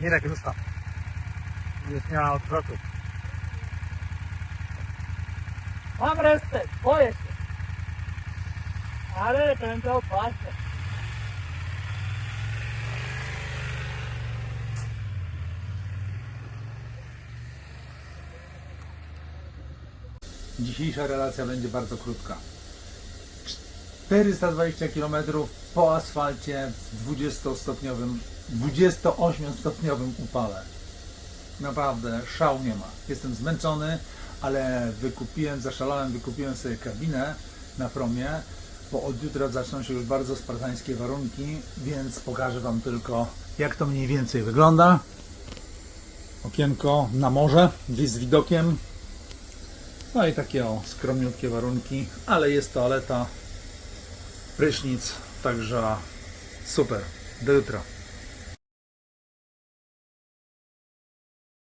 Mirek, zostaw. Już nie ma odwrotu. Mam respekt, boję się. Ale będę opłacę. Dzisiejsza relacja będzie bardzo krótka. 420 km po asfalcie w 28-stopniowym upale. Naprawdę szału nie ma. Jestem zmęczony, ale zaszalałem, wykupiłem sobie kabinę na promie, bo od jutra zaczną się już bardzo spartańskie warunki, więc pokażę Wam tylko, jak to mniej więcej wygląda. Okienko na morze, z widokiem. No i takie skromniutkie warunki, ale jest toaleta, prysznic, także super. Do jutra.